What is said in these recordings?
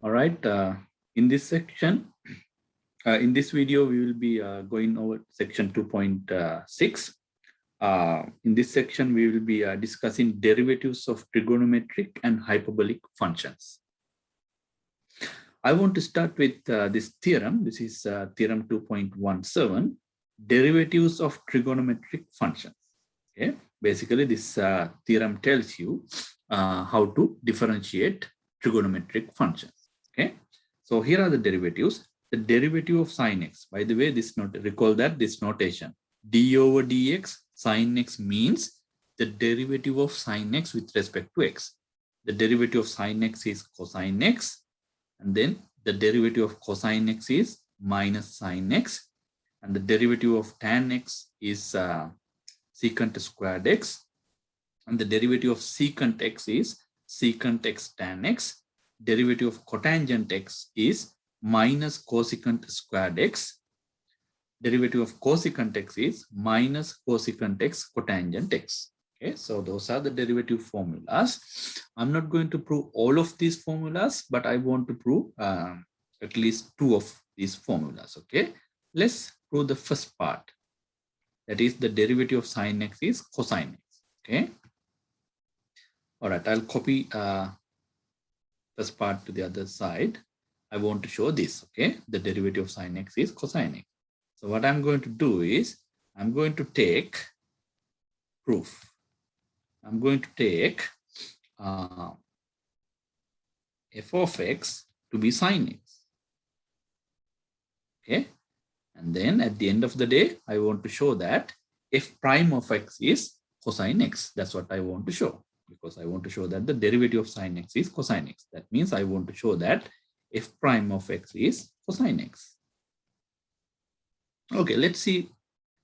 All right. In this section, in this video, we will be going over section 2.6. In this section, we will be discussing derivatives of trigonometric and hyperbolic functions. I want to start with this theorem. This is theorem 2.17, derivatives of trigonometric functions. Okay. Basically, this theorem tells you how to differentiate trigonometric functions. Okay. So here are the derivatives. The derivative of sine x. By the way, recall that this notation. D over dx sine x means the derivative of sine x with respect to x. The derivative of sine x is cosine x. And then the derivative of cosine x is minus sine x. And the derivative of tan x is secant squared x. And the derivative of secant x is secant x tan x. Derivative of cotangent x is minus cosecant squared x. Derivative of cosecant x is minus cosecant x cotangent x. Okay, so those are the derivative formulas. I'm not going to prove all of these formulas, but I want to prove at least two of these formulas. Okay, let's prove the first part. That is the derivative of sine x is cosine x. Okay. All right, I'll copy first part to the other side. I want to show this. Okay, the derivative of sine x is cosine x. So what I'm going to do is I'm going to take proof. I'm going to take f of x to be sine x. Okay. And then at the end of the day, I want to show that f prime of x is cosine x. That's what I want to show, because I want to show that the derivative of sine x is cosine x. That means I want to show that f prime of x is cosine x. Okay, let's see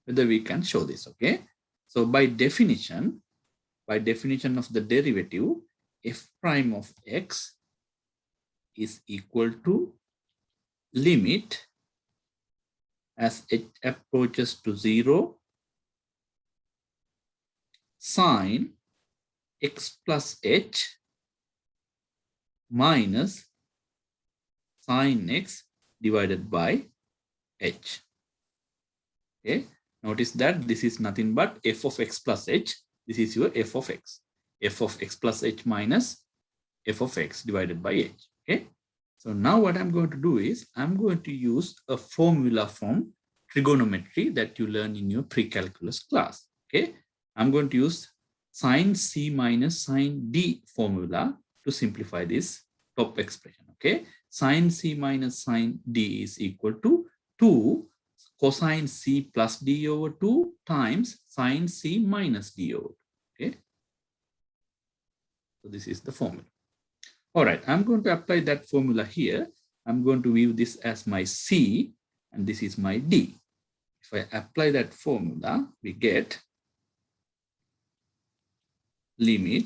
whether we can show this. Okay. So by definition of the derivative, f prime of x is equal to limit as it approaches to 0 sine x plus h minus sine x divided by h. Okay. Notice that this is nothing but f of x plus h. This is your f of x. F of x plus h minus f of x divided by h. Okay. So now what I'm going to do is I'm going to use a formula from trigonometry that you learn in your pre-calculus class. Okay. I'm going to use sine c minus sine d formula to simplify this top expression. Okay. Sine c minus sine d is equal to 2 cosine c plus d over 2 times sine c minus d over 2. Okay. So this is the formula. All right, I'm going to apply that formula here. I'm going to view this as my C and this is my D. If I apply that formula, we get limit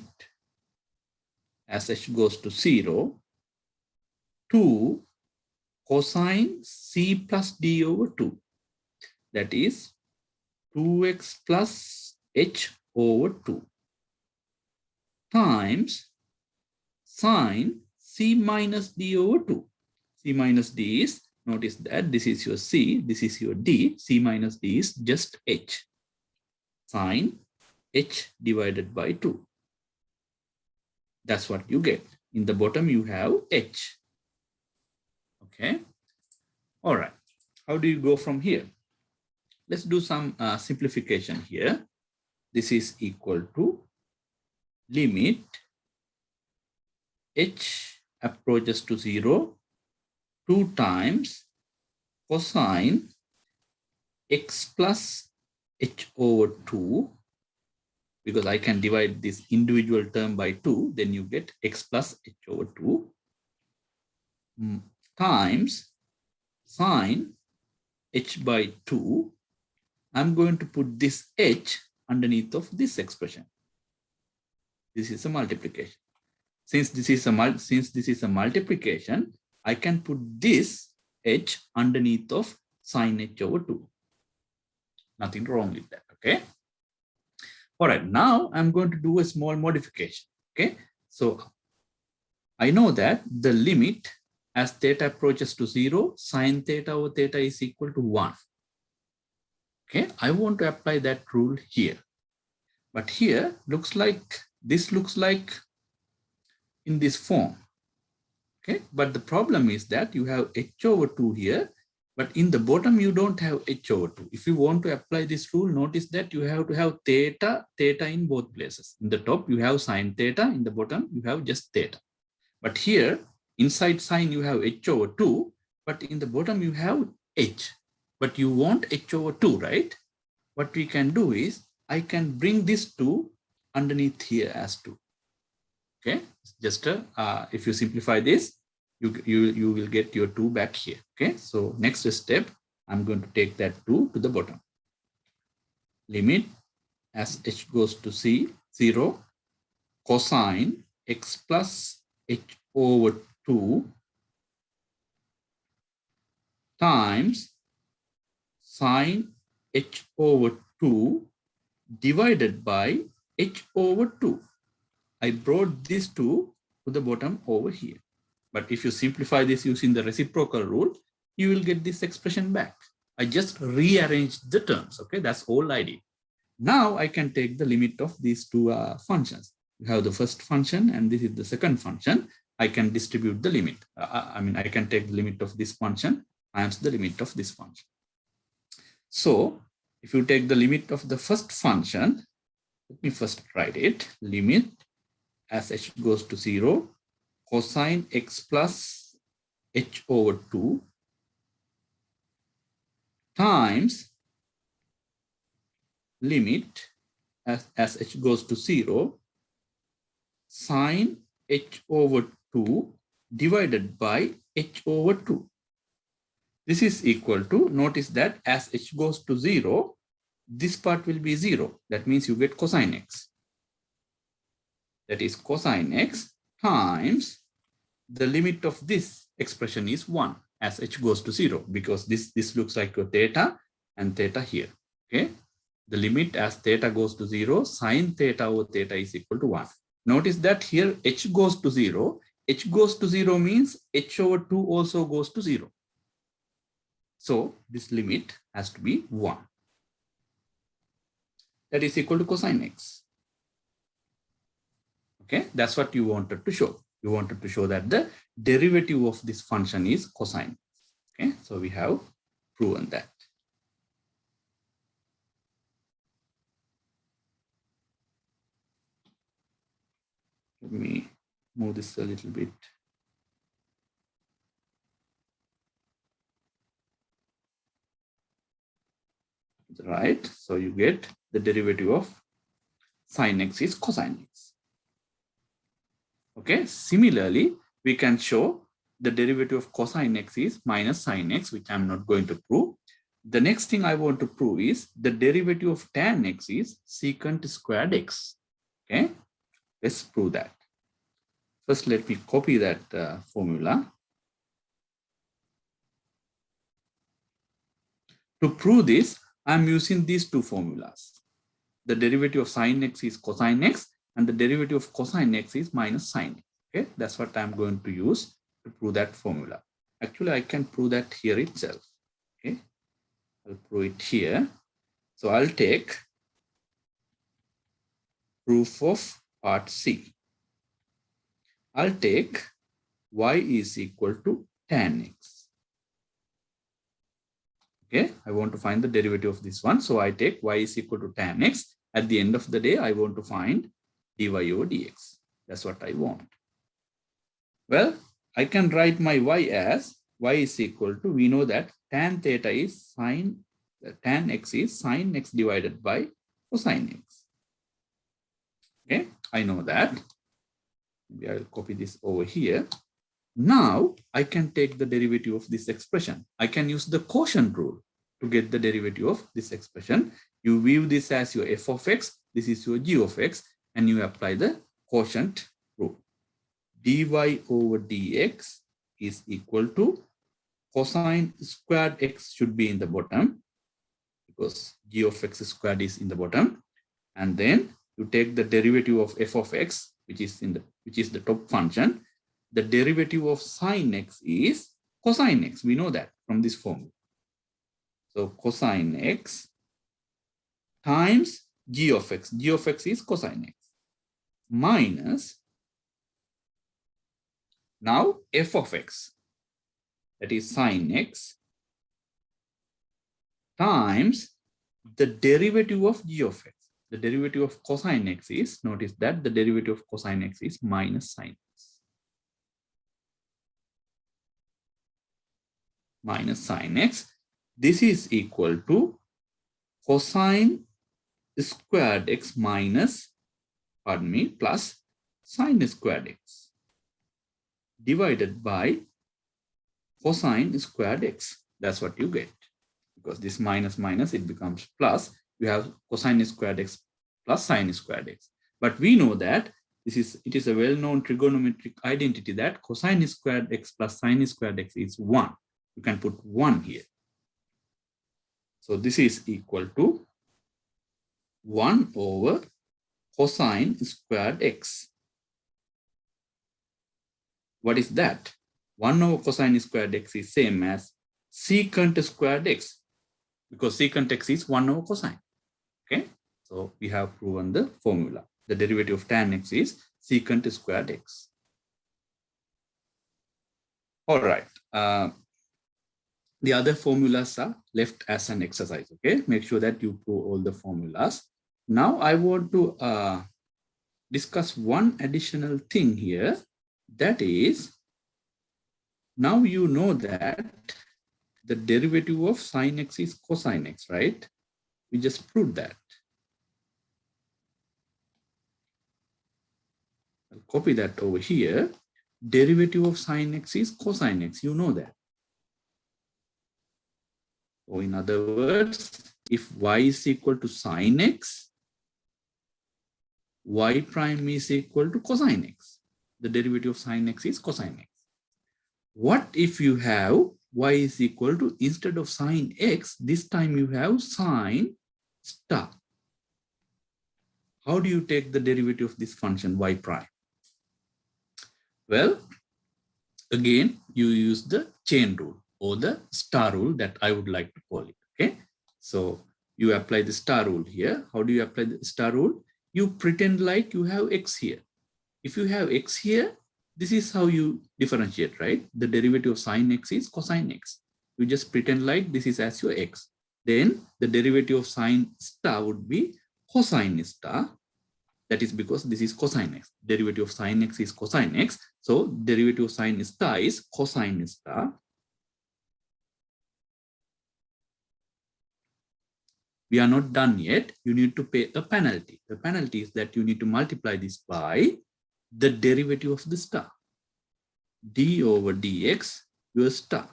as h goes to 0 to cosine C plus D over 2. That is 2x plus h over 2 times sine c minus d over 2. C minus d is, notice that this is your c, this is your d. C minus d is just h. Sine h divided by 2. That's what you get. In the bottom, you have h. Okay. All right. How do you go from here? Let's do some simplification here. This is equal to limit h approaches to 0, 2 times cosine x plus h over 2, because I can divide this individual term by 2, then you get x plus h over 2 times sine h by 2. I'm going to put this h underneath of this expression. This is a multiplication. Since this is a multiplication, I can put this h underneath of sine h over 2. Nothing wrong with that. Okay. All right. Now I'm going to do a small modification. Okay. So I know that the limit as theta approaches to 0, sine theta over theta is equal to 1. Okay, I want to apply that rule here. But here this looks like in this form. Okay, but the problem is that you have h over 2 here, but in the bottom you don't have h over 2. If you want to apply this rule, notice that you have to have theta in both places. In the top you have sine theta, in the bottom you have just theta. But here inside sine you have h over 2, but in the bottom you have h. But you want h over 2, right? What we can do is I can bring this 2 underneath here as 2. Okay, just if you simplify this, you will get your 2 back here. Okay, so next step, I'm going to take that 2 to the bottom. Limit as h goes to 0, cosine x plus h over 2 times sine h over 2 divided by h over 2. I brought this 2 to the bottom over here. But if you simplify this using the reciprocal rule, you will get this expression back. I just rearranged the terms. Okay, that's all I did. Now I can take the limit of these two functions. You have the first function and this is the second function. I can distribute the limit. I can take the limit of this function times the limit of this function. So if you take the limit of the first function, let me first write it. Limit as h goes to 0, cosine x plus h over 2 times limit as h goes to 0, sine h over 2 divided by h over 2. This is equal to, notice that as h goes to 0, this part will be 0. That means you get cosine x. That is cosine x times the limit of this expression is 1 as h goes to 0, because this looks like a theta and theta here. Okay, the limit as theta goes to 0, sine theta over theta is equal to 1. Notice that here h goes to 0. H goes to 0 means h over 2 also goes to 0. So this limit has to be 1. That is equal to cosine x. Okay, that's what you wanted to show. You wanted to show that the derivative of this function is cosine. Okay, so we have proven that. Let me move this a little bit. Right, so you get the derivative of sine x is cosine x. Okay, similarly, we can show the derivative of cosine x is minus sine x, which I'm not going to prove. The next thing I want to prove is the derivative of tan x is secant squared x. Okay, let's prove that. First, let me copy that formula. To prove this, I'm using these two formulas. The derivative of sine x is cosine x, and the derivative of cosine x is minus sine x. Okay, that's what I'm going to use to prove that formula. Actually, I can prove that here itself. Okay, I'll prove it here. So I'll take proof of part C. I'll take y is equal to tan x. Okay, I want to find the derivative of this one. So I take y is equal to tan x. At the end of the day, I want to find dy over dx. That's what I want. Well, I can write my y as y is equal to, we know that tan theta is tan x is sine x divided by cosine x. Okay, I know that. Maybe I'll copy this over here. Now I can take the derivative of this expression. I can use the quotient rule to get the derivative of this expression. You view this as your f of x, this is your g of x, and you apply the quotient rule. Dy over dx is equal to cosine squared x should be in the bottom because g of x squared is in the bottom, and then you take the derivative of f of x, which is the top function. the derivative of sine x is cosine x. We know that from this formula. So cosine x times g of x. G of x is cosine x minus now f of x, that is sine x, times the derivative of g of x. The derivative of cosine x is, notice that the derivative of cosine x is minus sine x. Minus sine x. This is equal to cosine squared x minus, pardon me, plus sine squared x divided by cosine squared x. That's what you get. Because this minus minus, it becomes plus. You have cosine squared x plus sine squared x. But we know that it is a well-known trigonometric identity that cosine squared x plus sine squared x is 1. You can put 1 here. So this is equal to 1 over cosine squared x. What is that? 1 over cosine squared x is same as secant squared x, because secant x is 1 over cosine. Okay, so we have proven the formula. The derivative of tan x is secant squared x. All right. The other formulas are left as an exercise. Okay, make sure that you prove all the formulas. Now I want to discuss one additional thing here. That is, now you know that the derivative of sine x is cosine x, right? We just proved that. I'll copy that over here. Derivative of sine x is cosine x. You know that. So in other words, if y is equal to sine x, y prime is equal to cosine x. The derivative of sine x is cosine x. What if you have y is equal to, instead of sine x, this time you have sine star? How do you take the derivative of this function y prime? Well, again, you use the chain rule or the star rule that I would like to call it. Okay, so you apply the star rule here. How do you apply the star rule? You pretend like you have x here. If you have x here, this is how you differentiate, right? The derivative of sine x is cosine x. You just pretend like this is as your x. Then the derivative of sine star would be cosine star. That is because this is cosine x. Derivative of sine x is cosine x. So derivative of sine star is cosine star. We are not done yet. You need to pay a penalty. The penalty is that you need to multiply this by the derivative of the star. D over dx, your star.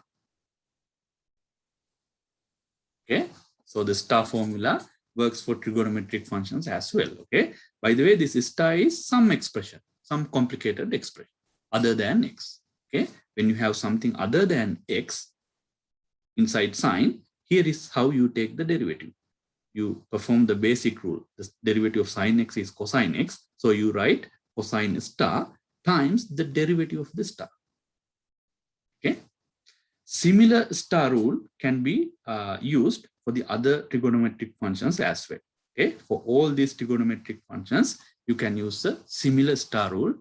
Okay, so the star formula works for trigonometric functions as well. Okay, by the way, this star is some expression, some complicated expression other than x. Okay, when you have something other than x inside sine, here is how you take the derivative. You perform the basic rule. The derivative of sine x is cosine x. So you write cosine star times the derivative of the star. Okay. Similar star rule can be used for the other trigonometric functions as well. Okay. For all these trigonometric functions, you can use a similar star rule.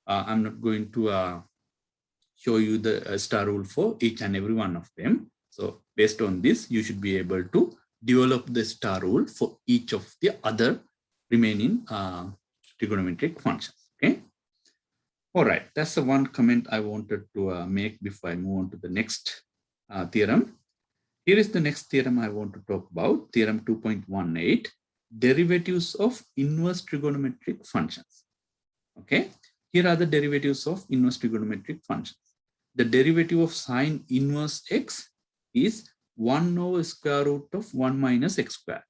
I'm not going to show you the star rule for each and every one of them. So based on this, you should be able to develop the star rule for each of the other remaining trigonometric functions. Okay. All right. That's the one comment I wanted to make before I move on to the next theorem. Here is the next theorem I want to talk about. Theorem 2.18, derivatives of inverse trigonometric functions. Okay. Here are the derivatives of inverse trigonometric functions. The derivative of sine inverse x is 1 over square root of 1 minus x squared.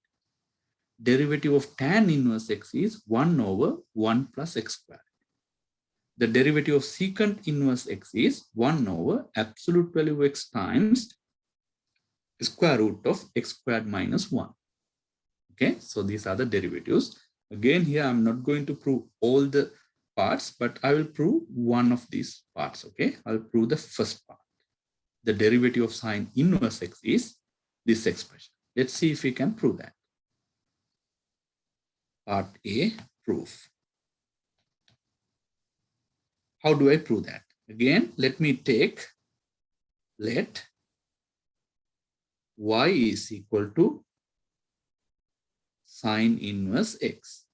Derivative of tan inverse x is 1 over 1 plus x squared. The derivative of secant inverse x is 1 over absolute value of x times square root of x squared minus 1. Okay, so these are the derivatives. Again, here I'm not going to prove all the parts, but I will prove one of these parts, okay? I'll prove the first part. The derivative of sine inverse x is this expression. Let's see if we can prove that. Part A, proof. How do I prove that? Again, let y is equal to sine inverse x.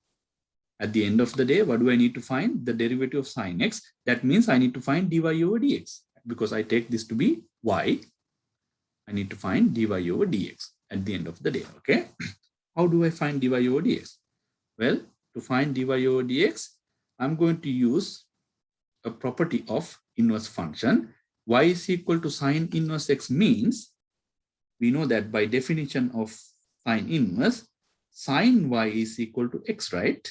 At the end of the day, what do I need to find? The derivative of sine x. That means I need to find dy over dx. Because I take this to be y, I need to find dy over dx at the end of the day, okay? How do I find dy over dx? Well, to find dy over dx, I'm going to use a property of inverse function. Y is equal to sine inverse x means, we know that by definition of sine inverse, sine y is equal to x, right?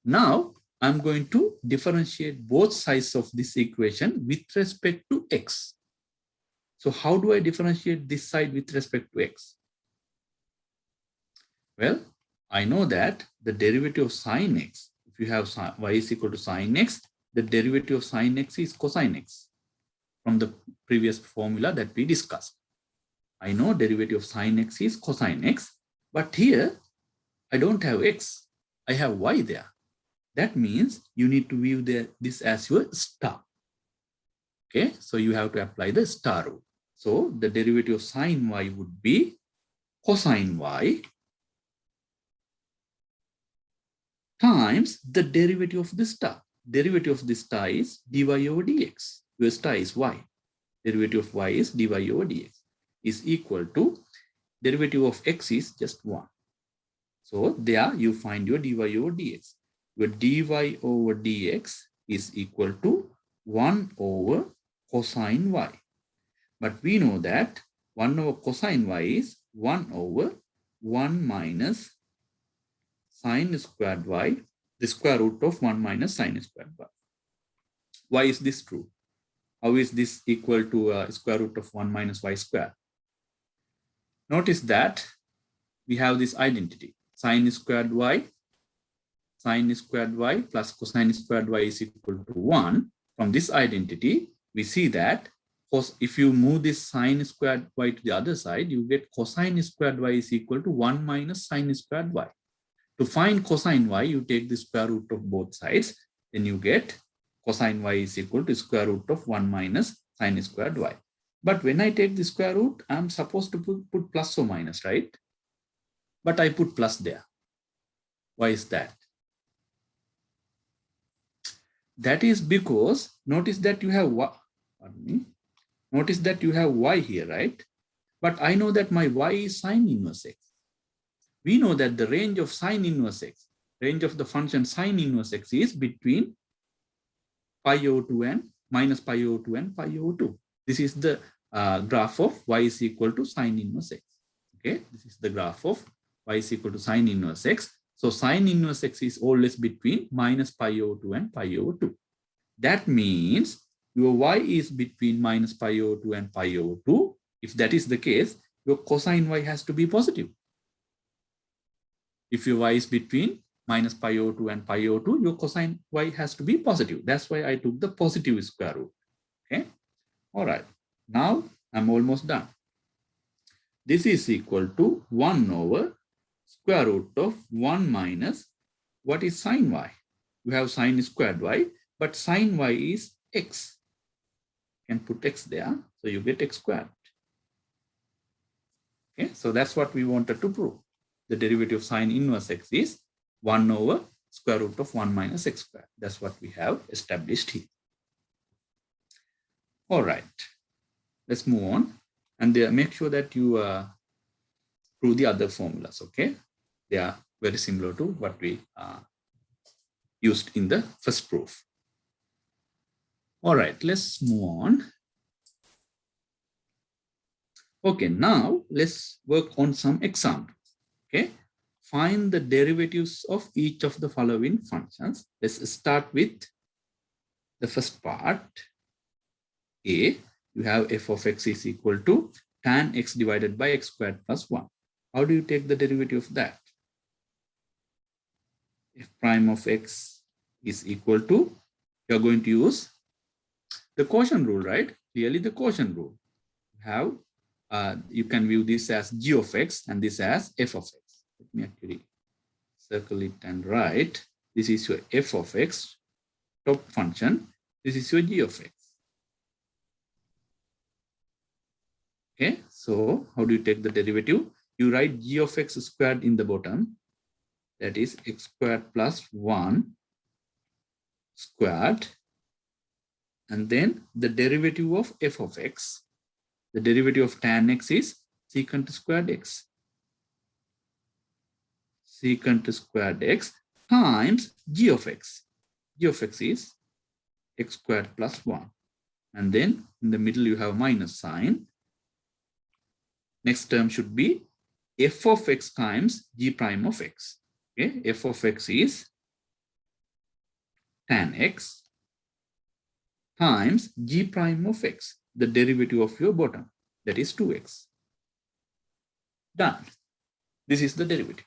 Now, I'm going to differentiate both sides of this equation with respect to x. So how do I differentiate this side with respect to x? Well, I know that the derivative of sine x, if you have y is equal to sine x, the derivative of sine x is cosine x from the previous formula that we discussed. I know derivative of sine x is cosine x, but here I don't have x, I have y there. That means you need to view this as your star. Okay, so you have to apply the star rule. So the derivative of sine y would be cosine y times the derivative of the star. Derivative of the star is dy over dx. Your star is y. Derivative of y is dy over dx is equal to derivative of x is just 1. So there you find your dy over dx. Your dy over dx is equal to 1 over cosine y. But we know that 1 over cosine y is 1 over 1 minus sine squared y, the square root of 1 minus sine squared y. Why is this true? How is this equal to square root of 1 minus y squared? Notice that we have this identity. Sine squared y plus cosine squared y is equal to 1. From this identity, we see that if you move this sine squared y to the other side, you get cosine squared y is equal to 1 minus sine squared y. To find cosine y, you take the square root of both sides, then you get cosine y is equal to square root of 1 minus sine squared y. But when I take the square root, I'm supposed to put plus or minus, right? But I put plus there. Why is that? That is because notice that you have y here, right? But I know that my y is sine inverse x. We know that the range of sine inverse x, range of the function sine inverse x is between pi over 2 and minus pi over 2 and pi over 2. This is the graph of y is equal to sine inverse x. Okay, this is the graph of y is equal to sine inverse x. So sine inverse x is always between minus pi over 2 and pi over 2. That means your y is between minus pi over 2 and pi over 2. If that is the case, your cosine y has to be positive. If your y is between minus pi over 2 and pi over 2, your cosine y has to be positive. That's why I took the positive square root. Okay. All right. Now I'm almost done. This is equal to 1 over square root of 1 minus what is sine y? You have sine squared y, but sine y is x. You can put x there, so you get x squared. Okay, so that's what we wanted to prove. The derivative of sine inverse x is 1 over square root of 1 minus x squared. That's what we have established here. All right, let's move on and make sure that you prove the other formulas, okay? They are very similar to what we used in the first proof. All right, let's move on. Okay, now let's work on some examples. Okay, find the derivatives of each of the following functions. Let's start with the first part. A, you have f of x is equal to tan x divided by x squared plus 1. How do you take the derivative of that? F prime of x is equal to, you're going to use the quotient rule, right? Clearly the quotient rule. You can view this as g of x and this as f of x. Let me actually circle it and write. This is your f of x, top function. This is your g of x. Okay, so how do you take the derivative? You write g of x squared in the bottom. That is x squared plus 1 squared. And then the derivative of f of x. The derivative of tan x is secant squared x. Secant squared x times g of x. G of x is x squared plus 1. And then in the middle you have minus sign. Next term should be f of x times g prime of x. Okay, f of x is tan x times g prime of x, the derivative of your bottom, that is 2x. Done. This is the derivative.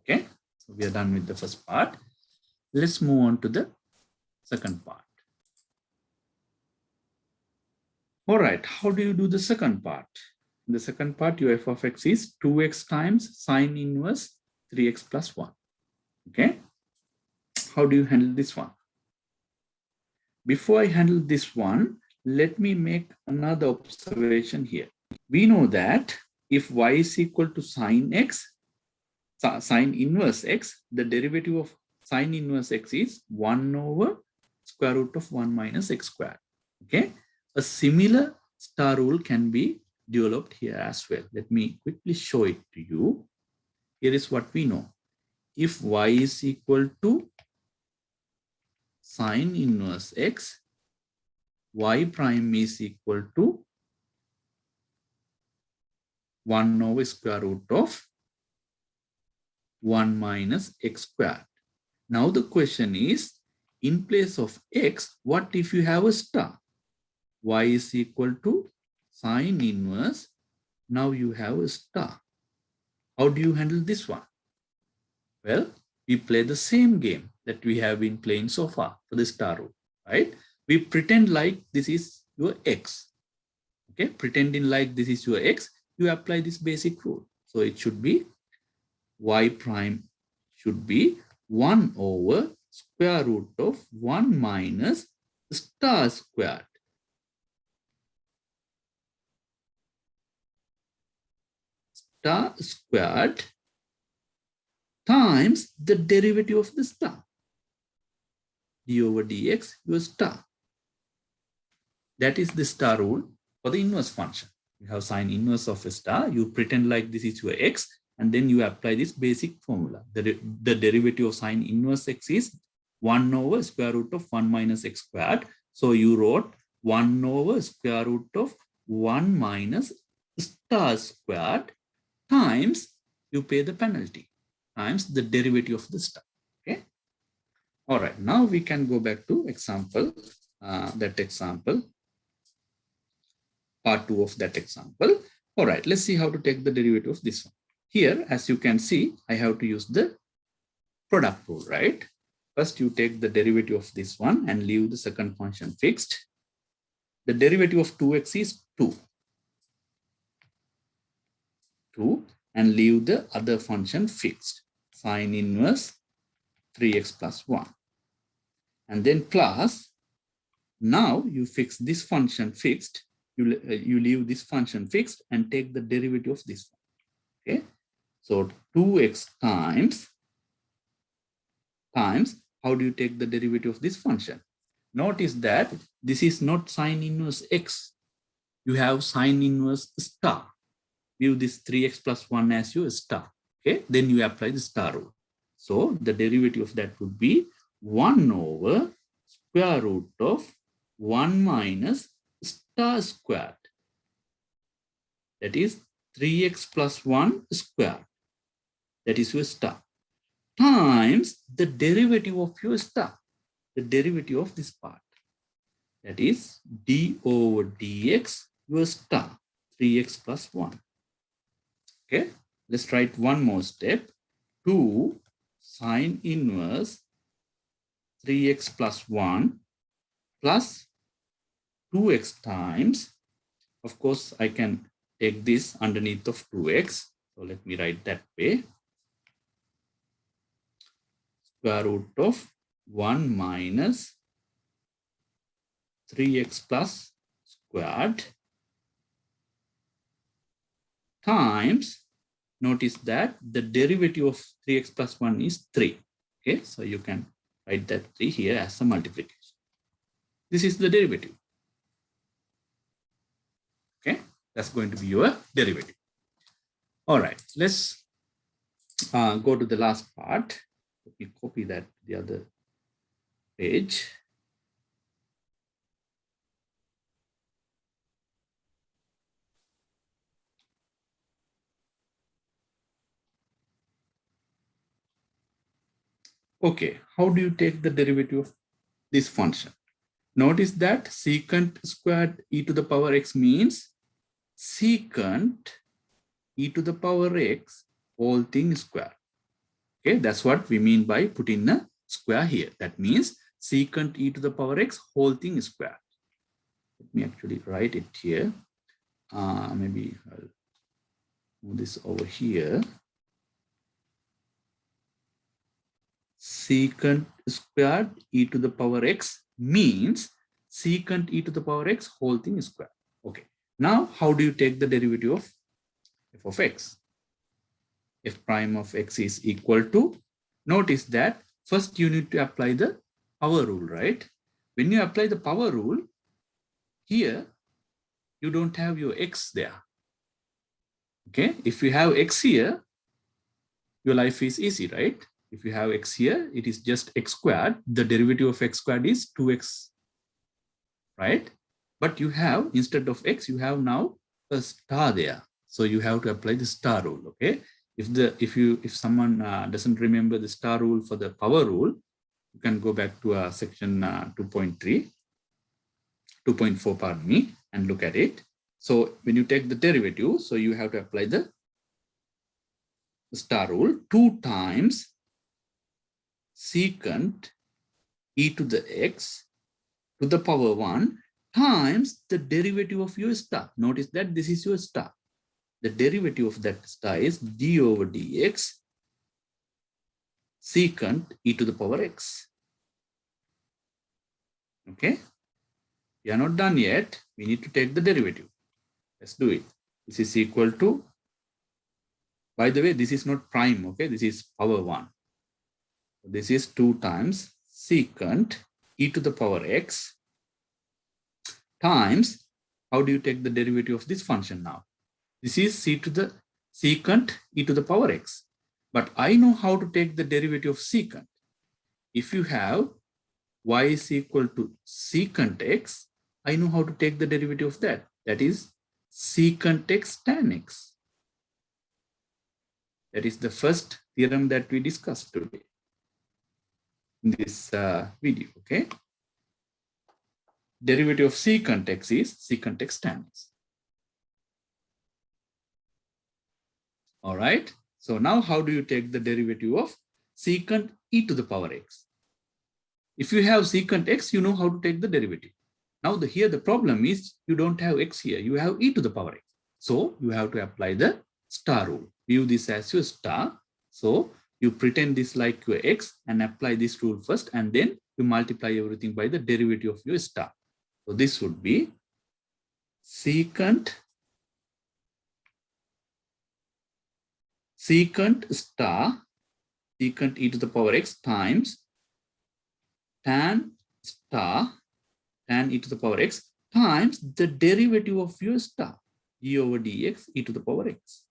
Okay, so we are done with the first part. Let's move on to the second part. All right, how do you do the second part? In the second part, your f of x is 2x times sine inverse 3x plus 1. Okay, how do you handle this one? Before I handle this one, let me make another observation here. We know that if y is equal to sine x, sine inverse x, the derivative of sine inverse x is 1 over square root of 1 minus x squared. Okay, a similar star rule can be developed here as well. Let me quickly show it to you. Here is what we know. If y is equal to sine inverse x, y prime is equal to 1 over square root of 1 minus x squared. Now the question is, in place of x, what if you have a star? Y is equal to sine inverse. Now you have a star. How do you handle this one? Well, we play the same game that we have been playing so far for the star rule, right? We pretend like this is your x. Okay, pretending like this is your x, you apply this basic rule. So it should be y prime should be 1 over square root of 1 minus star squared. Star squared times the derivative of the star. D over dx, your star. That is the star rule for the inverse function. You have sine inverse of a star. You pretend like this is your x, and then you apply this basic formula. The derivative of sine inverse x is 1 over square root of 1 minus x squared. So you wrote 1 over square root of 1 minus star squared times, you pay the penalty, times the derivative of the star. Okay. All right. Now we can go back to example, part 2 of that example. All right. Let's see how to take the derivative of this one. Here, as you can see, I have to use the product rule, right? First, you take the derivative of this one and leave the second function fixed. The derivative of 2x is 2, and leave the other function fixed, sine inverse 3x plus 1. And then plus, now you fix this function fixed, you leave this function fixed and take the derivative of this one. Okay, so 2x times, how do you take the derivative of this function? Notice that this is not sine inverse x. You have sine inverse star. View this 3x plus 1 as your star. Okay, then you apply the star rule. So the derivative of that would be 1 over square root of 1 minus star squared. That is 3x plus 1 squared. That is your star. Times the derivative of your star. The derivative of this part. That is d over dx, your star, 3x plus 1. Okay, let's write one more step. 2 sine inverse 3x plus 1 plus 2x times, of course, I can take this underneath of 2x. So let me write that way. Square root of 1 minus 3x plus squared times, notice that the derivative of 3x plus 1 is 3. Okay, so you can write that 3 here as a multiplication. This is the derivative. Okay, that's going to be your derivative. All right, let's go to the last part. Let me copy that to the other page. Okay, how do you take the derivative of this function? Notice that secant squared e to the power x means secant e to the power x whole thing square. Okay, that's what we mean by putting a square here. That means secant e to the power x whole thing square. Let me actually write it here. Maybe I'll move this over here. Secant squared e to the power x means secant e to the power x whole thing square. Okay. Now, how do you take the derivative of f of x? F prime of x is equal to, notice that first you need to apply the power rule, right? When you apply the power rule, here you don't have your x there. Okay, if you have x here, your life is easy, right? If you have x here, it is just x squared. The derivative of x squared is 2x, right? But you have, instead of x, you have now a star there. So you have to apply the star rule, okay? If someone doesn't remember the star rule for the power rule, you can go back to section 2.4, pardon me, and look at it. So when you take the derivative, so you have to apply the star rule 2 times secant e to the x to the power 1 times the derivative of your star. Notice that this is your star. The derivative of that star is d over dx secant e to the power x. Okay, we are not done yet. We need to take the derivative. Let's do it. This is equal to, by the way, this is not prime, okay? This is power 1. This is 2 times secant e to the power x times, how do you take the derivative of this function now? This is secant e to the power x. But I know how to take the derivative of secant. If you have y is equal to secant x, I know how to take the derivative of that. That is secant x tan x. That is the first theorem that we discussed today in this video, okay? Derivative of secant x is secant x tan x. All right. So now how do you take the derivative of secant e to the power x? If you have secant x, you know how to take the derivative. Now here the problem is you don't have x here. You have e to the power x. So you have to apply the star rule. View this as your star. So you pretend this like your x and apply this rule first, and then you multiply everything by the derivative of your star. So this would be secant star secant e to the power x times tan star tan e to the power x times the derivative of your star e over dx e to the power x.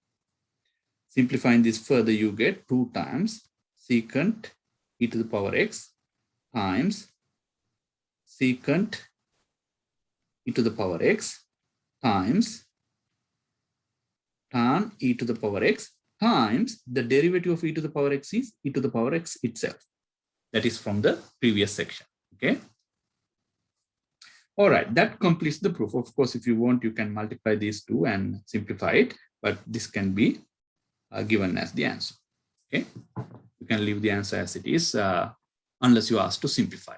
Simplifying this further, you get 2 times secant e to the power x times secant e to the power x times tan e to the power x times the derivative of e to the power x is e to the power x itself. That is from the previous section, okay? All right, that completes the proof. Of course, if you want, you can multiply these two and simplify it, but this can be given as the answer, okay? You can leave the answer as it is, unless you ask to simplify.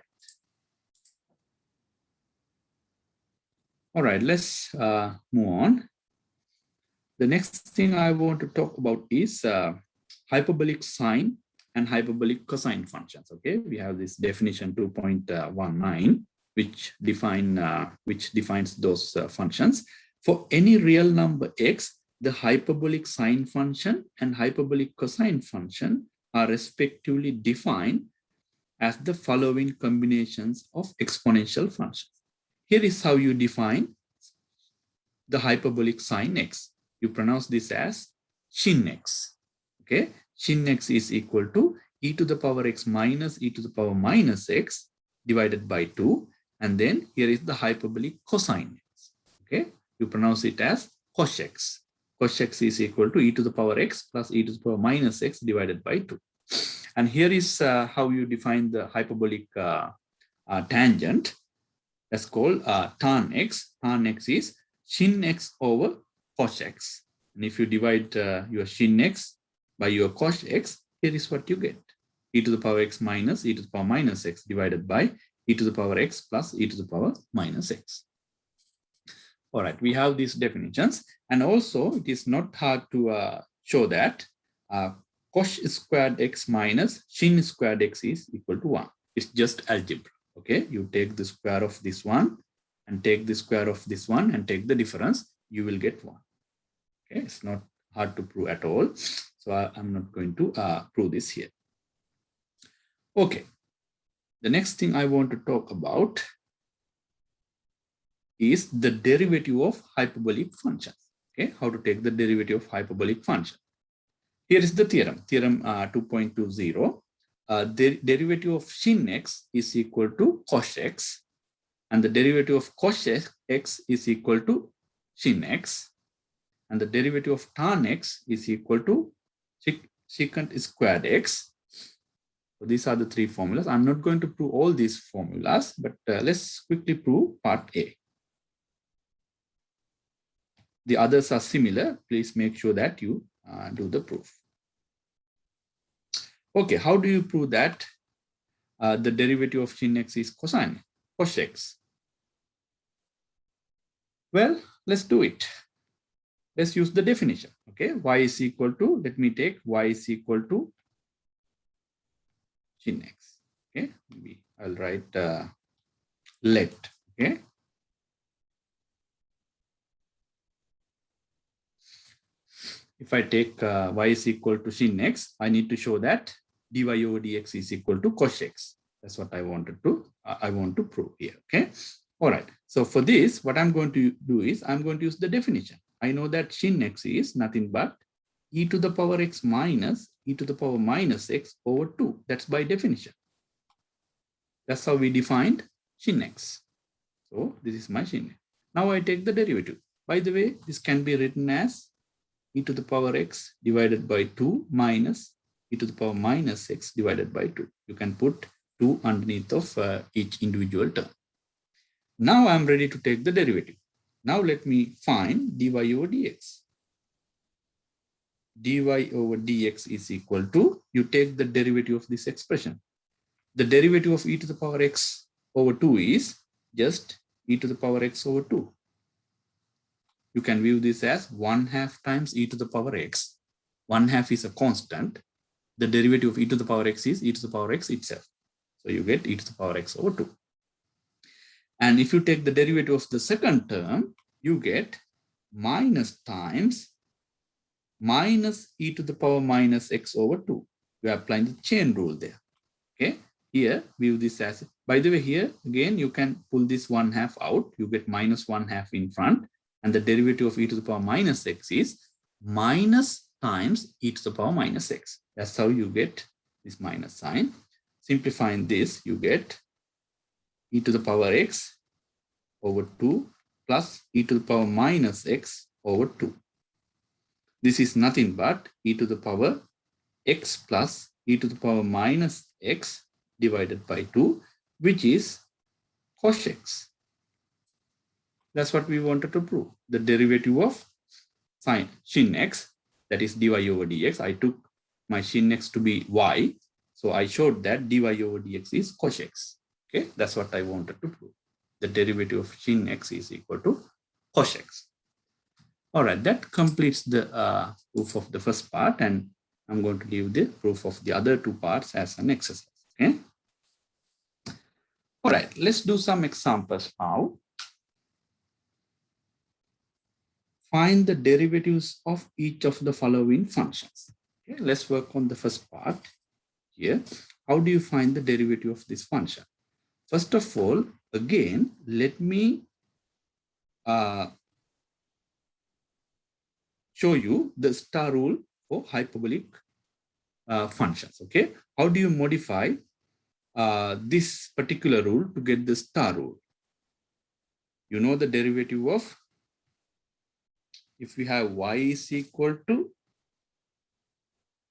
All right, let's move on. The next thing I want to talk about is hyperbolic sine and hyperbolic cosine functions. Okay, we have this definition 2.19, which defines those functions. For any real number x, the hyperbolic sine function and hyperbolic cosine function are respectively defined as the following combinations of exponential functions. Here is how you define the hyperbolic sine x. You pronounce this as sin x. Okay, sin x is equal to e to the power x minus e to the power minus x divided by 2. And then here is the hyperbolic cosine x. Okay, you pronounce it as cos x. Cos x is equal to e to the power x plus e to the power minus x divided by 2. And here is how you define the hyperbolic tangent. That's called tan x. Tan x is sin x over cos x. And if you divide your sin x by your cos x, here is what you get. E to the power x minus e to the power minus x divided by e to the power x plus e to the power minus x. All right, we have these definitions. And also, it is not hard to show that cos squared x minus sin squared x is equal to 1. It's just algebra. Okay, you take the square of this one and take the square of this one and take the difference, you will get 1. Okay, it's not hard to prove at all. So I'm not going to prove this here. Okay, the next thing I want to talk about is the derivative of hyperbolic functions. Okay, how to take the derivative of hyperbolic function. Here is the theorem, theorem 2.20. The derivative of sin x is equal to cos x, and the derivative of cos x is equal to sin x, and the derivative of tan x is equal to secant squared x. So these are the three formulas. I'm not going to prove all these formulas, but let's quickly prove part A. The others are similar. Please make sure that you do the proof. Okay, how do you prove that the derivative of sin x is cosine, cos x? Well, let's do it. Let's use the definition. Okay, y is equal to, let me take y is equal to sin x. Okay, maybe I'll write let. Okay. If I take y is equal to sin x, I need to show that dy over dx is equal to cos x. That's what I wanted to, I want to prove here. Okay. All right. So for this, what I'm going to do is I'm going to use the definition. I know that sin x is nothing but e to the power x minus e to the power minus x over 2. That's by definition. That's how we defined sin x. So this is my sin x. Now I take the derivative. By the way, this can be written as e to the power x divided by 2 minus e to the power minus x divided by 2. You can put 2 underneath of each individual term. Now I'm ready to take the derivative. Now let me find dy over dx. Dy over dx is equal to, you take the derivative of this expression. The derivative of e to the power x over 2 is just e to the power x over 2. You can view this as 1/2 times e to the power x. 1/2 is a constant. The derivative of e to the power x is e to the power x itself. So you get e to the power x over 2. And if you take the derivative of the second term, you get minus times minus e to the power minus x over 2. You are applying the chain rule there. Okay. Here, view this as, by the way, here again, you can pull this 1/2 out. You get minus 1/2 in front. And the derivative of e to the power minus x is minus times e to the power minus x. That's how you get this minus sign. Simplifying this, you get e to the power x over 2 plus e to the power minus x over 2. This is nothing but e to the power x plus e to the power minus x divided by 2, which is cos x. That's what we wanted to prove. The derivative of sin x, that is dy over dx. I took my sin x to be y. So I showed that dy over dx is cos x. Okay, that's what I wanted to prove. The derivative of sin x is equal to cos x. All right, that completes the proof of the first part, and I'm going to leave the proof of the other two parts as an exercise. Okay. All right, let's do some examples now. Find the derivatives of each of the following functions. Okay, let's work on the first part here. How do you find the derivative of this function? First of all, again, let me show you the star rule for hyperbolic functions. Okay, how do you modify this particular rule to get the star rule? You know the derivative of, if we have y is equal to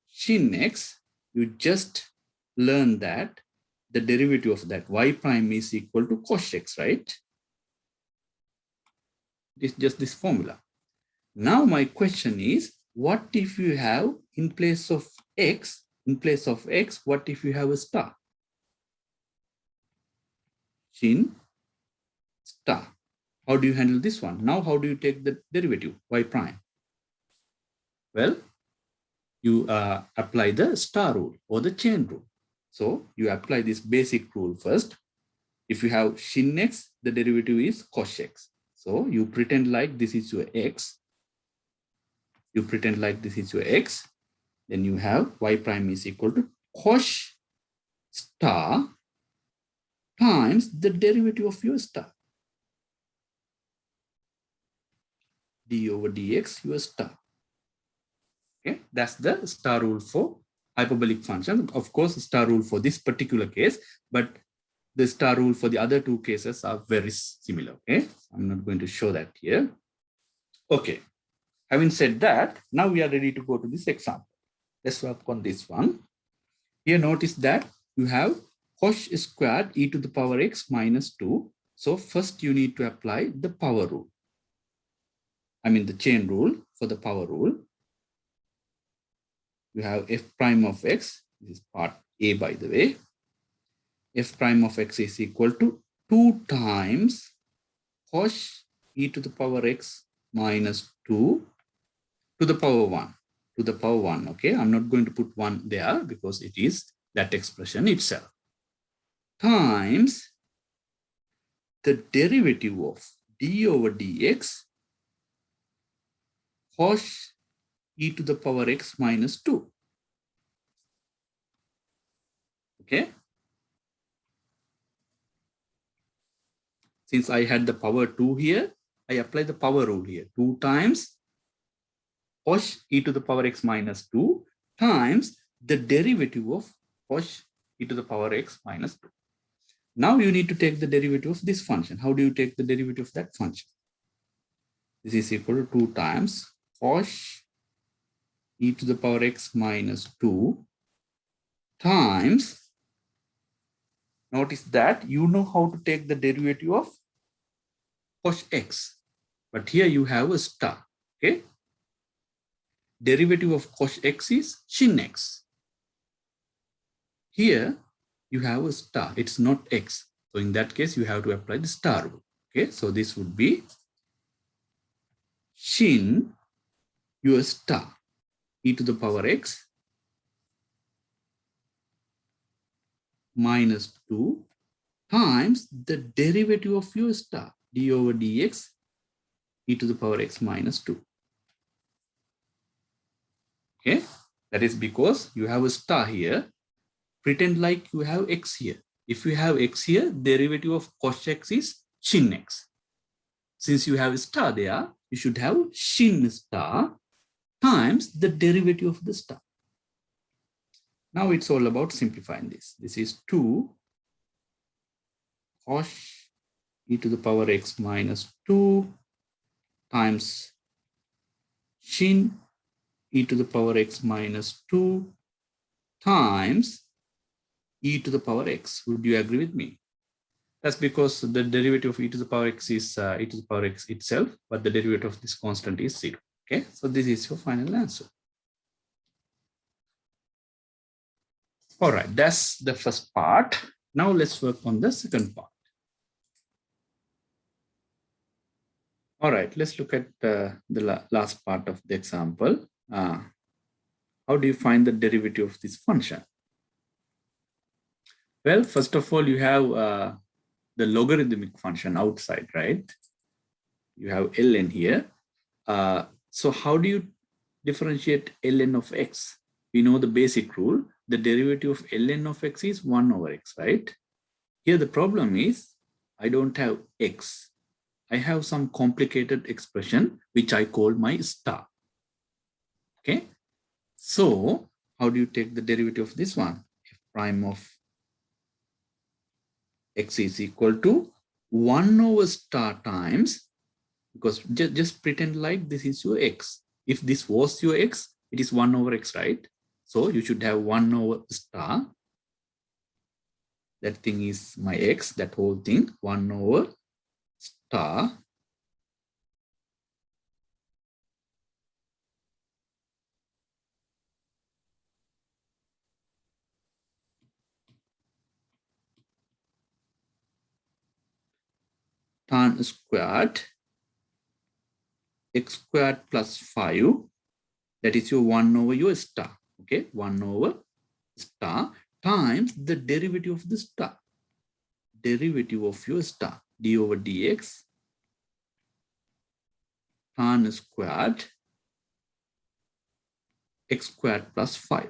sin x, you just learn that the derivative of that y prime is equal to cos x, right? It's just this formula. Now my question is, what if you have in place of x, what if you have a star? Sin star. How do you handle this one? Now, how do you take the derivative, y prime? Well, you apply the star rule or the chain rule. So you apply this basic rule first. If you have sin x, the derivative is cos x. So you pretend like this is your x. You pretend like this is your x. Then you have y prime is equal to cos star times the derivative of your star. D over dx, your star. Okay, that's the star rule for hyperbolic function. Of course, star rule for this particular case, but the star rule for the other two cases are very similar. Okay, I'm not going to show that here. Okay, having said that, now we are ready to go to this example. Let's work on this one. Here, notice that you have cos squared e to the power x minus 2. So first you need to apply the power rule. I mean the chain rule for the power rule. You have f prime of x, this is part A by the way. F prime of x is equal to 2 times cos e to the power x minus 2 to the power 1. To the power 1, okay? I'm not going to put 1 there because it is that expression itself. Times the derivative of d over dx cos e to the power x minus 2. Okay? Since I had the power 2 here, I apply the power rule here. 2 times cos e to the power x minus 2 times the derivative of cos e to the power x minus 2. Now you need to take the derivative of this function. How do you take the derivative of that function? This is equal to 2 times cos e to the power x minus 2 times, notice that you know how to take the derivative of cos x, but here you have a star, okay? Derivative of cos x is sin x. Here you have a star, it's not x. So in that case, you have to apply the star rule, okay? So this would be sin your star e to the power x minus 2 times the derivative of your star d over dx e to the power x minus 2. Okay, that is because you have a star here. Pretend like you have x here. If you have x here, derivative of cos x is sin x. Since you have a star there, you should have sin star times the derivative of the star. Now it's all about simplifying this. This is 2 cos e to the power x minus 2 times sin e to the power x minus 2 times e to the power x. Would you agree with me? That's because the derivative of e to the power x is e to the power x itself, but the derivative of this constant is 0. Okay, so this is your final answer. All right, that's the first part. Now let's work on the second part. All right, let's look at the last part of the example. How do you find the derivative of this function? Well, first of all, you have the logarithmic function outside, right? You have ln here. So how do you differentiate ln of x? We know the basic rule. The derivative of ln of x is 1 over x, right? Here the problem is I don't have x. I have some complicated expression which I call my star. Okay. So how do you take the derivative of this one? F prime of x is equal to 1 over star times, because just pretend like this is your x. If this was your x, it is 1 over x, right? So you should have 1 over star. That thing is my x, that whole thing, 1 over star tan squared x squared plus 5, that is your 1 over your star, okay? 1 over star times the derivative of the star. Derivative of your star, d over dx, tan squared x squared plus 5.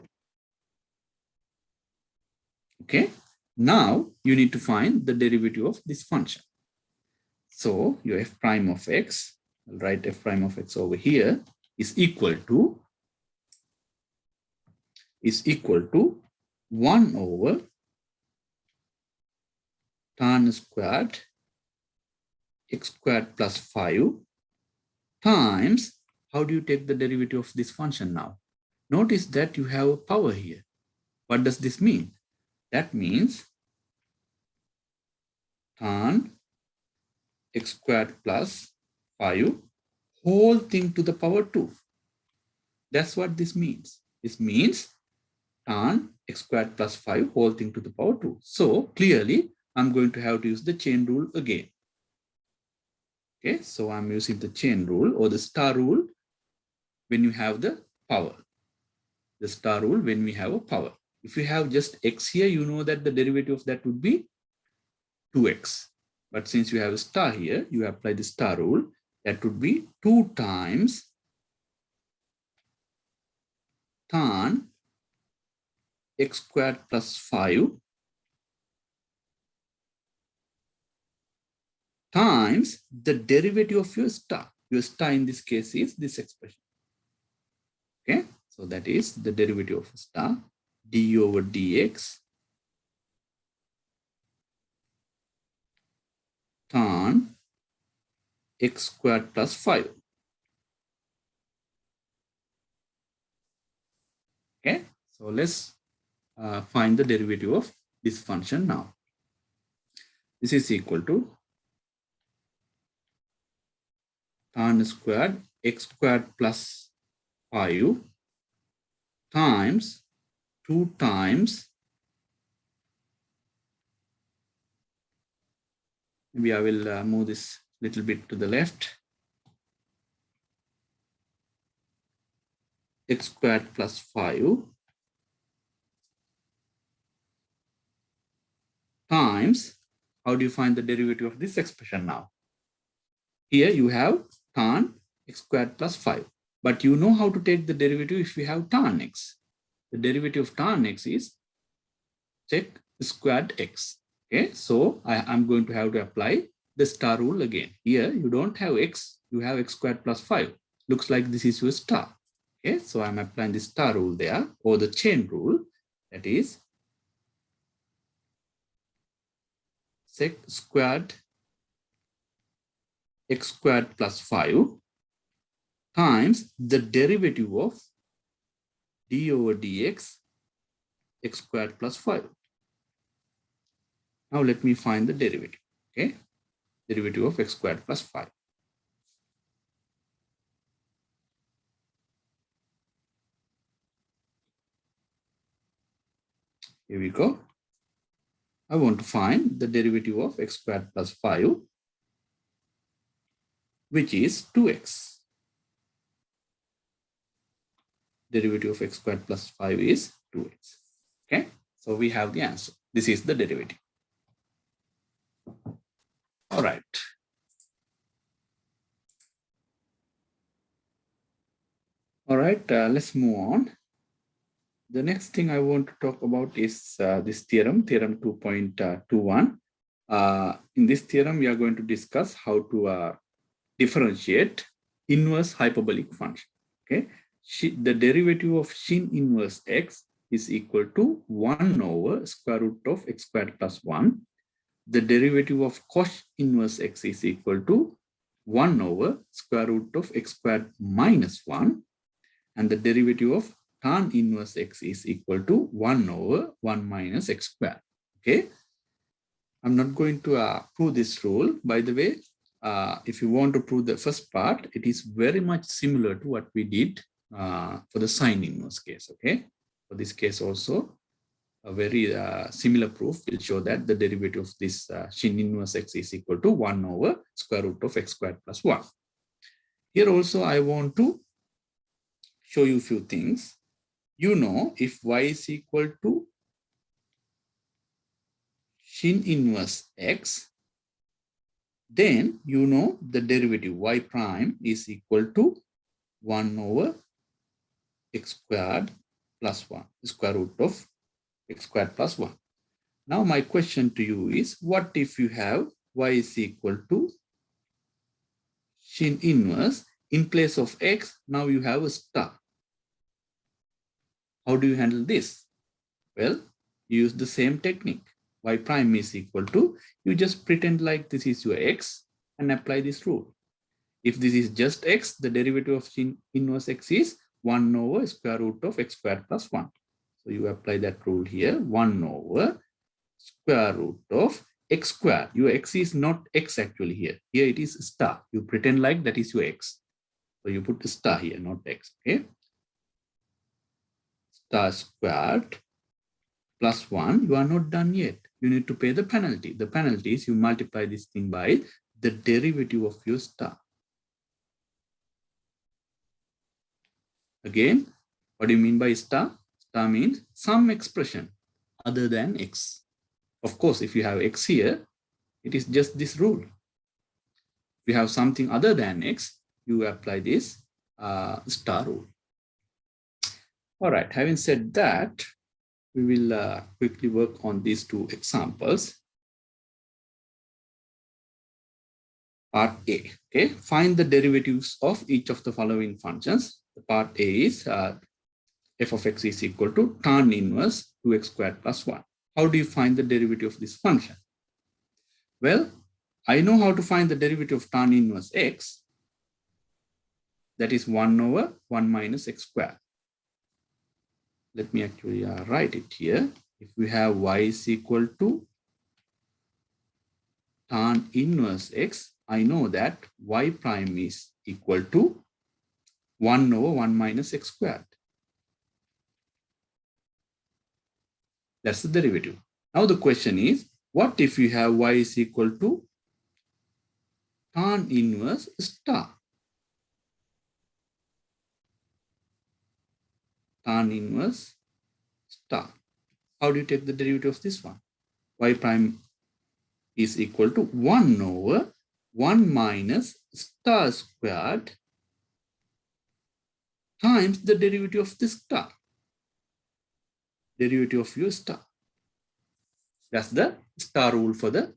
Okay, now you need to find the derivative of this function. So your f prime of x, I'll write f prime of x over here, is equal to 1 over tan squared x squared plus 5 times, how do you take the derivative of this function now? Notice that you have a power here. What does this mean? That means tan x squared plus 5 whole thing to the power 2. That's what this means. This means tan x squared plus 5 whole thing to the power 2. So clearly, I'm going to have to use the chain rule again. Okay, so I'm using the chain rule or the star rule when you have the power. The star rule when we have a power. If you have just x here, you know that the derivative of that would be 2x. But since you have a star here, you apply the star rule. That would be 2 times tan x squared plus 5 times the derivative of your star. Your star in this case is this expression. Okay, so that is the derivative of star, d over dx tan x squared plus 5. Okay, so let's find the derivative of this function now. This is equal to tan squared x squared plus 5 times 2 times, maybe I will move this little bit to the left, x squared plus 5 times, how do you find the derivative of this expression now? Here you have tan x squared plus 5, but you know how to take the derivative if you have tan x. The derivative of tan x is sec squared x. Okay, so I'm going to have to apply the star rule again. Here you don't have x, you have x squared plus 5. Looks like this is your star. Okay, so I'm applying the star rule there, or the chain rule, that is sec squared x squared plus 5 times the derivative of d over dx x squared plus 5. Now let me find the derivative. Okay, derivative of x squared plus 5. Here we go. I want to find the derivative of x squared plus 5, which is 2x. Derivative of x squared plus 5 is 2x. Okay, so we have the answer. This is the derivative. All right. All right, let's move on. The next thing I want to talk about is this theorem, theorem 2.21. In this theorem, we are going to discuss how to differentiate inverse hyperbolic function. Okay, the derivative of sin inverse x is equal to 1 over square root of x squared plus 1. The derivative of cos inverse x is equal to 1 over square root of x squared minus 1. And the derivative of tan inverse x is equal to 1 over 1 minus x squared. Okay, I'm not going to prove this rule. By the way, if you want to prove the first part, it is very much similar to what we did for the sine inverse case. Okay, for this case also, a very similar proof will show that the derivative of this sin inverse x is equal to 1 over square root of x squared plus 1. Here also, I want to show you a few things. You know, if y is equal to sin inverse x, then you know the derivative y prime is equal to 1 over x squared plus 1, square root of x squared plus 1. Now my question to you is, what if you have y is equal to sin inverse, in place of x, now you have a star. How do you handle this? Well, use the same technique. Y prime is equal to, you just pretend like this is your x and apply this rule. If this is just x, the derivative of sin inverse x is 1 over square root of x squared plus 1. So you apply that rule here, 1 over square root of x squared. Your x is not x actually here. Here it is star. You pretend like that is your x. So you put a star here, not x. Okay. Star squared plus 1. You are not done yet. You need to pay the penalty. The penalty is you multiply this thing by the derivative of your star. Again, what do you mean by star? Star means some expression other than x. Of course, if you have x here, it is just this rule. If you have something other than x, you apply this star rule. All right, having said that, we will quickly work on these two examples. Part A, okay, find the derivatives of each of the following functions. The part A is f of x is equal to tan inverse 2x squared plus 1. How do you find the derivative of this function? Well, I know how to find the derivative of tan inverse x. That is 1 over 1 minus x squared. Let me actually write it here. If we have y is equal to tan inverse x, I know that y prime is equal to 1 over 1 minus x squared. That's the derivative. Now the question is, what if you have y is equal to tan inverse star? Tan inverse star. How do you take the derivative of this one? Y prime is equal to 1 over 1 minus star squared times the derivative of this star. Derivative of your star. That's the star rule for the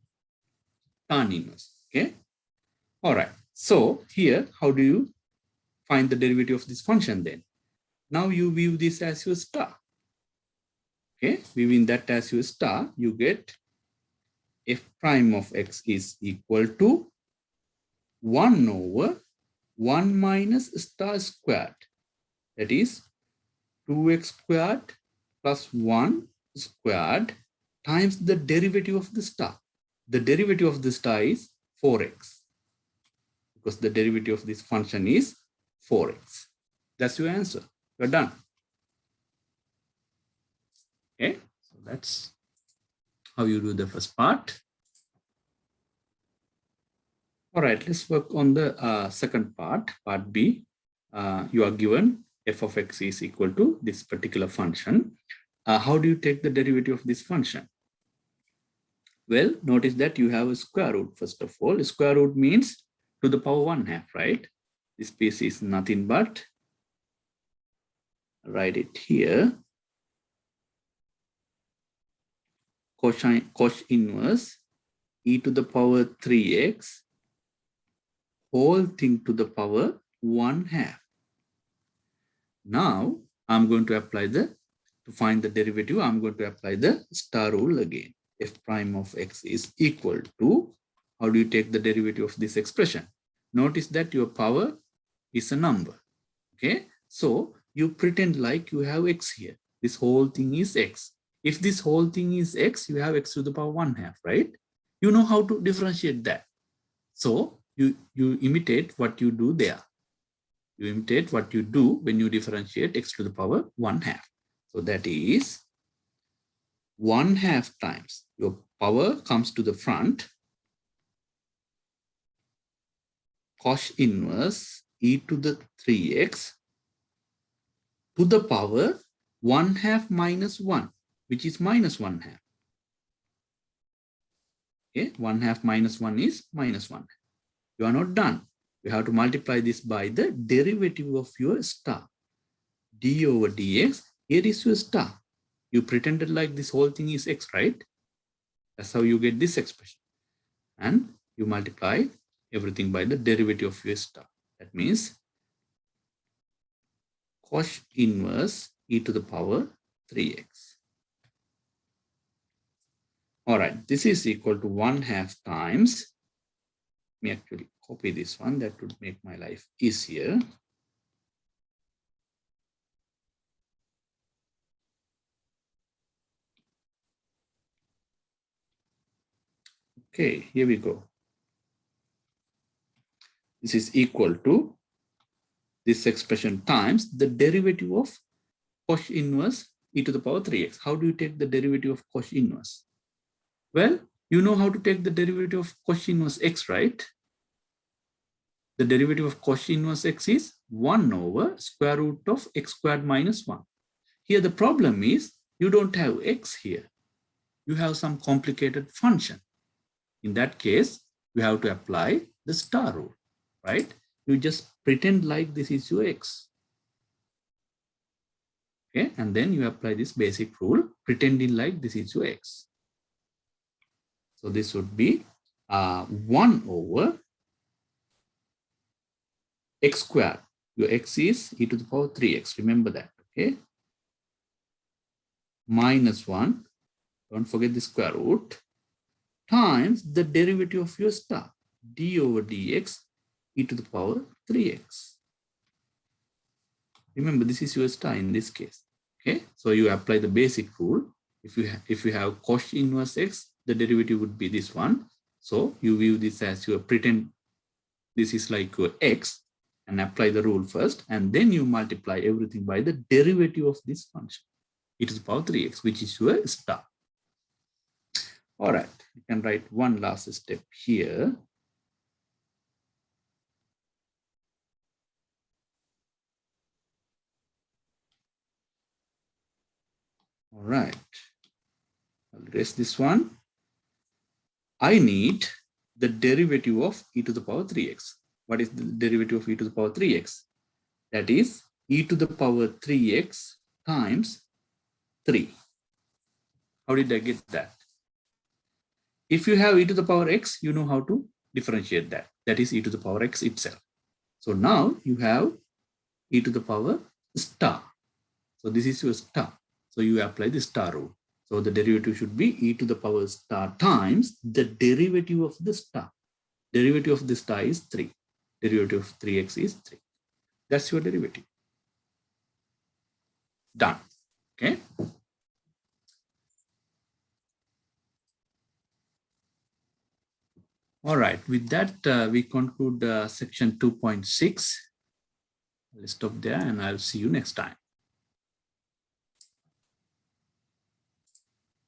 tan inverse. Okay. All right. So here, how do you find the derivative of this function then? Now you view this as your star. Okay. Viewing that as your star, you get f prime of x is equal to 1 over 1 minus star squared. That is 2x squared plus 1 squared times the derivative of the star. The derivative of the star is 4x, because the derivative of this function is 4x. That's your answer. You're done. Okay, so That's how you do the first part. All right, let's work on the second part, part B. You are given f of x is equal to this particular function. How do you take the derivative of this function? Well, notice that you have a square root, first of all. Square root means to the power 1/2, right? This piece is nothing but, write it here, cos inverse e to the power 3x whole thing to the power 1/2. Now I'm going to apply to find the derivative, I'm going to apply the star rule again. F prime of x is equal to, how do you take the derivative of this expression? Notice that your power is a number. Okay, so you pretend like you have x here. This whole thing is x. If this whole thing is x, you have x to the power 1/2, right? You know how to differentiate that. So you imitate what you do there. You imitate what you do when you differentiate x to the power 1/2. So that is 1/2 times your power comes to the front, cos inverse e to the 3x to the power 1/2 minus 1, which is minus 1/2. Okay, 1/2 minus 1 is minus 1. You are not done. You have to multiply this by the derivative of your star. D over dx, here is your star. You pretended like this whole thing is x, right? That's how you get this expression. And you multiply everything by the derivative of your star. That means cos inverse e to the power 3x. All right, this is equal to 1/2 times. Let me actually copy this one. That would make my life easier. Okay, here we go. This is equal to this expression times the derivative of cos inverse e to the power 3x. How do you take the derivative of cos inverse? Well, you know how to take the derivative of cos inverse x, right? The derivative of cos inverse x is 1 over square root of x squared minus 1. Here the problem is you don't have x here. You have some complicated function. In that case, you have to apply the star rule, right? You just pretend like this is your x. Okay, and then you apply this basic rule, pretending like this is your x. So this would be 1 over x squared. Your x is e to the power 3x. Remember that, okay? Minus 1, don't forget the square root, times the derivative of your star, d over dx e to the power 3x. Remember, this is your star in this case. Okay, so you apply the basic rule. If you have cos inverse x, the derivative would be this one. So you view this as your pretend this is like your x and apply the rule first, and then you multiply everything by the derivative of this function, e to the power 3x, which is your star. All right, you can write one last step here. All right, I'll erase this one. I need the derivative of e to the power 3x. What is the derivative of e to the power 3x? That is e to the power 3x times 3. How did I get that? If you have e to the power x, you know how to differentiate that. That is e to the power x itself. So now you have e to the power star. So this is your star. So you apply the star rule. So the derivative should be e to the power star times the derivative of the star. Derivative of the star is 3. Derivative of 3x is 3. That's your derivative. Done. Okay. All right. With that, we conclude section 2.6. I'll stop there and I'll see you next time.